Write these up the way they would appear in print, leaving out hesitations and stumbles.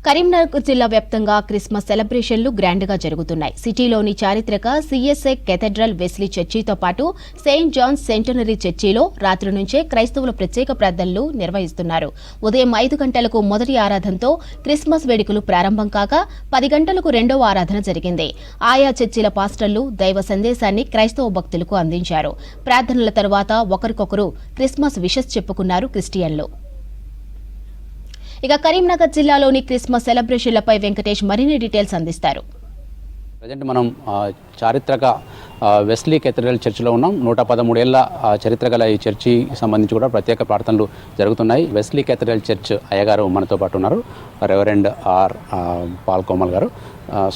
కరీంనగర్ జిల్లా వ్యాప్తంగా క్రిస్మస్ సెలబ్రేషన్లు గ్రాండ్గా జరుగుతున్నాయి. సిటీలోని చారిత్రక సిఎస్ఐ కేథడ్రల్ వెస్లీ చర్చితో పాటు సెయింట్ జాన్స్ సెంటనరీ చర్చిలో రాత్రి నుంచే క్రైస్తవుల ప్రత్యేక ప్రార్థనలు నిర్వహిస్తున్నారు. ఉదయం 5 గంటలకు మొదటి ఆరాధనతో క్రిస్మస్ వేడుకలు ప్రారంభం కాగా 10 గంటలకు రెండవ ఆరాధన జరిగింది. ఆయా చర్చిల పాస్టర్లు దైవ సందేశాన్ని క్రైస్తవ భక్తులకు అందించారు. ప్రార్థనల తరువాత ఒకరికొకరు క్రిస్మస్ విషెస్ చెప్పుకున్నారు క్రిస్టియన్లు. ఇక కరీంనగర్ జిల్లాలోని క్రిస్మస్ సెలబ్రేషన్లపై వెంకటేష్ మరిన్ని డీటెయిల్స్ అందిస్తారు. ప్రజెంట్ మనం చారిత్రక వెస్లీ కేథడ్రల్ చర్చిలో ఉన్నాం. 113 ఏళ్ల చరిత్ర గల ఈ చర్చి సంబంధించి కూడా ప్రత్యేక ప్రార్థనలు జరుగుతున్నాయి. వెస్లీ కేథడ్రల్ చర్చ్ అయ్యగారు మనతో పాటు ఉన్నారు, రెవరెండ్ ఆర్ పాల్ కోమల్ గారు.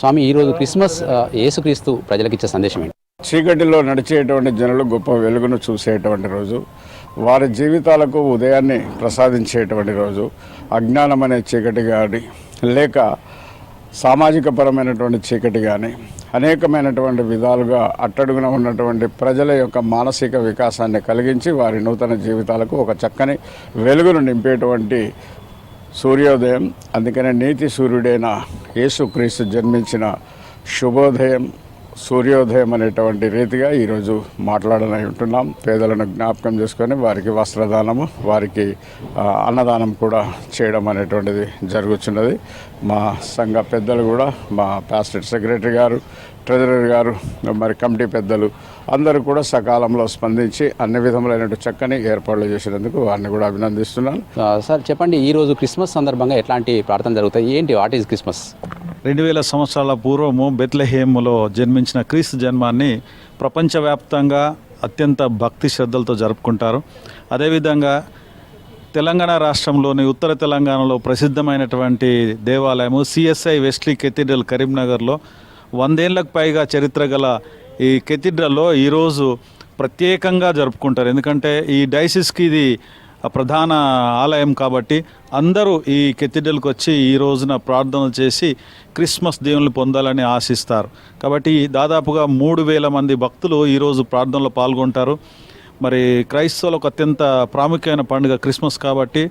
స్వామి, ఈరోజు క్రిస్మస్ యేసుక్రీస్తు ప్రజలకు ఇచ్చే సందేశం ఏంటి? చీకటిలో నడిచేటువంటి జనులు గొప్ప వెలుగును చూసేటువంటి రోజు, వారి జీవితాలకు ఉదయాన్ని ప్రసాదించేటువంటి రోజు. అజ్ఞానం అనే చీకటి కానీ లేక సామాజిక పరమైనటువంటి చీకటి కానీ అనేకమైనటువంటి విధాలుగా అట్టడుగున ఉన్నటువంటి ప్రజల యొక్క మానసిక వికాసాన్ని కలిగించి వారి నూతన జీవితాలకు ఒక చక్కని వెలుగును నింపేటువంటి సూర్యోదయం. అందుకనే నీతి సూర్యుడైన యేసుక్రీస్తు జన్మించిన శుభోదయం, సూర్యోదయం అనేటువంటి రీతిగా ఈరోజు మాట్లాడనై ఉంటున్నాం. పేదలను జ్ఞాపకం చేసుకొని వారికి వస్త్రదానము, వారికి అన్నదానం కూడా చేయడం అనేటువంటిది జరుగుతున్నది. మా సంఘ పెద్దలు కూడా, మా పాస్టర్ సెక్రటరీ గారు, ట్రెజరర్ గారు, మరి కమిటీ పెద్దలు అందరూ కూడా సకాలంలో స్పందించి అన్ని విధములైన చక్కని ఏర్పాట్లు చేసినందుకు వారిని కూడా అభినందిస్తున్నాను. సార్ చెప్పండి, ఈరోజు క్రిస్మస్ సందర్భంగా ఎట్లాంటి ప్రార్థన జరుగుతాయి, ఏంటి, వాట్ ఈజ్ క్రిస్మస్? 2000 సంవత్సరాల పూర్వము బెత్లెహేములో జన్మించిన క్రీస్తు జన్మాన్ని ప్రపంచవ్యాప్తంగా అత్యంత భక్తి శ్రద్ధలతో జరుపుకుంటారు. అదేవిధంగా తెలంగాణ రాష్ట్రంలోని ఉత్తర తెలంగాణలో ప్రసిద్ధమైనటువంటి దేవాలయము సిఎస్ఐ వెస్లీ కేథడ్రల్ కరీంనగర్లో 100 ఏళ్లకు పైగా చరిత్ర గల ఈ కేథడ్రల్లో ఈరోజు ప్రత్యేకంగా జరుపుకుంటారు. ఎందుకంటే ఈ డైసిస్కి ఇది ప్రధాన ఆలయం కాబట్టి అందరూ ఈ కేథడ్రల్కి వచ్చి ఈ రోజున ప్రార్థనలు చేసి క్రిస్మస్ దేవుని పొందాలని ఆశిస్తారు. కాబట్టి దాదాపుగా 3000 మంది భక్తులు ఈరోజు ప్రార్థనలో పాల్గొంటారు. మరి క్రైస్తవులకు అత్యంత ప్రాముఖ్యమైన పండుగ క్రిస్మస్ కాబట్టి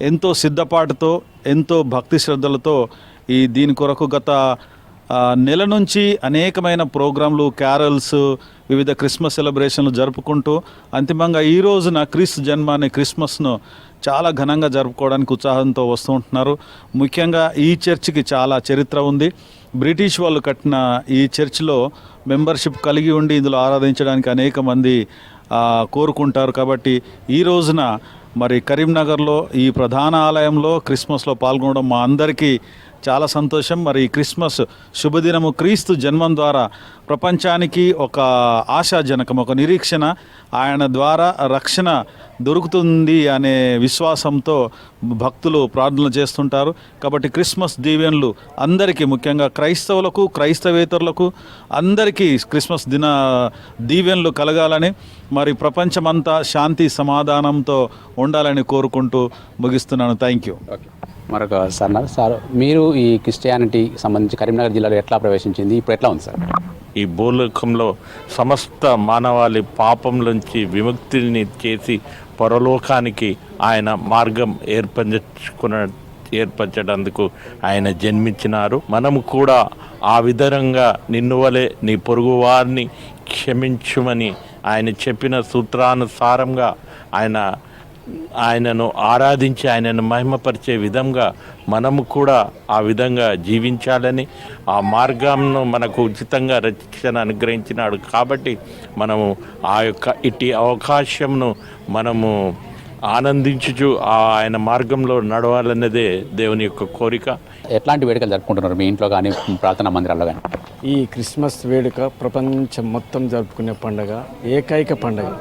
ఎంతో సిద్ధపాటుతో, ఎంతో భక్తి శ్రద్ధలతో దీని కొరకు గత నెల నుంచి అనేకమైన ప్రోగ్రాంలు, క్యారల్స్, వివిధ క్రిస్మస్ సెలబ్రేషన్లు జరుపుకుంటూ అంతిమంగా ఈ రోజున క్రీస్తు జన్మాన్ని, క్రిస్మస్ను చాలా ఘనంగా జరుపుకోవడానికి ఉత్సాహంతో వస్తూ ఉంటున్నారు. ముఖ్యంగా ఈ చర్చికి చాలా చరిత్ర ఉంది. బ్రిటిష్ వాళ్ళు కట్టిన ఈ చర్చిలో మెంబర్షిప్ కలిగి ఉండి ఇందులో ఆరాధించడానికి అనేక మంది కోరుకుంటారు. కాబట్టి ఈ రోజున మరి కరీంనగర్లో ఈ ప్రధాన ఆలయంలో క్రిస్మస్లో పాల్గొనడం మా అందరికీ చాలా సంతోషం. మరి ఈ క్రిస్మస్ శుభదినము క్రీస్తు జన్మం ద్వారా ప్రపంచానికి ఒక ఆశాజనకం, ఒక నిరీక్షణ, ఆయన ద్వారా రక్షణ దొరుకుతుంది అనే విశ్వాసంతో భక్తులు ప్రార్థనలు చేస్తుంటారు. కాబట్టి క్రిస్మస్ దీవెనలు అందరికీ, ముఖ్యంగా క్రైస్తవులకు, క్రైస్తవేతరులకు అందరికీ క్రిస్మస్ దిన దీవెనలు కలగాలని, మరి ప్రపంచమంతా శాంతి సమాధానంతో ఉండాలని కోరుకుంటూ ముగిస్తున్నాను. Thank you. మరొక సార్, మీరు ఈ క్రిస్టియానిటీ సంబంధించి కరీంనగర్ జిల్లాలో ఎట్లా ప్రవేశించింది, ఇప్పుడు ఎట్లా ఉంది సార్? ఈ భూలోకంలో సమస్త మానవాళి పాపం నుంచి విముక్తిని చేసి పరలోకానికి ఆయన మార్గం ఏర్పరచడానికి ఆయన జన్మించినారు. మనము కూడా ఆ విధంగా నిన్ను వలె నీ పొరుగు వారిని క్షమించుమని ఆయన చెప్పిన సూత్రానుసారంగా ఆయనను ఆరాధించి ఆయనను మహిమపరిచే విధంగా మనము కూడా ఆ విధంగా జీవించాలని, ఆ మార్గంను మనకు ఉచితంగా రక్షణ అనుగ్రహించినాడు. కాబట్టి మనము ఆ యొక్క ఇట్టి అవకాశంను మనము ఆనందించుచు ఆయన మార్గంలో నడవాలన్నదే దేవుని యొక్క కోరిక. ఎట్లాంటి వేడుకలు జరుపుకుంటున్నారు మీ ఇంట్లో కానీ, ప్రార్థనా మందిరాల్లో కానీ? ఈ క్రిస్మస్ వేడుక ప్రపంచం మొత్తం జరుపుకునే పండుగ, ఏకైక పండుగ.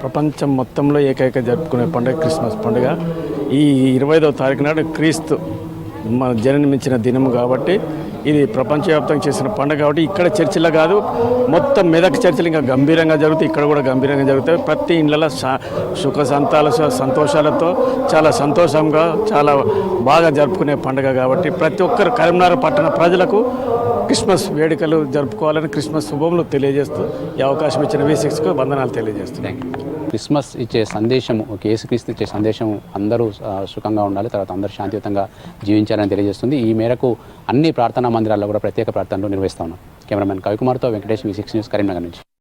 ప్రపంచం మొత్తంలో ఏకైక జరుపుకునే పండుగ క్రిస్మస్ పండుగ. ఈ 25వ తారీఖు నాడు క్రీస్తు జన్మించిన దినము కాబట్టి ఇది ప్రపంచవ్యాప్తంగా చేసిన పండుగ కాబట్టి ఇక్కడ చర్చిలో కాదు, మొత్తం మెదక్ చర్చిలు ఇంకా గంభీరంగా జరుగుతాయి. ఇక్కడ కూడా గంభీరంగా జరుగుతాయి. ప్రతి ఇళ్ళలో సుఖ సంతోషాలతో చాలా సంతోషంగా, చాలా బాగా జరుపుకునే పండుగ కాబట్టి ప్రతి ఒక్కరు కరీంనగర్ పట్టణ ప్రజలకు క్రిస్మస్ వేడుకలు జరుపుకోవాలని క్రిస్మస్ శుభములు తెలియజేస్తూ ఈ అవకాశం ఇచ్చిన V6కు వందనాలు తెలియజేస్తున్నాను. క్రిస్మస్ ఇచ్చే సందేశం, యేసుక్రీస్తు ఇచ్చే సందేశం అందరూ సుఖంగా ఉండాలి, తర్వాత అందరూ శాంతియుతంగా జీవించాలని తెలియజేస్తుంది. ఈ మేరకు అన్ని ప్రార్థనా మందిరాల్లో కూడా ప్రత్యేక ప్రార్థనలు నిర్వహిస్తా ఉన్నాం. కెమెరామెన్ కవికుమార్తో వెంకటేష్, V6 న్యూస్, కరీంనగర్ నుంచి.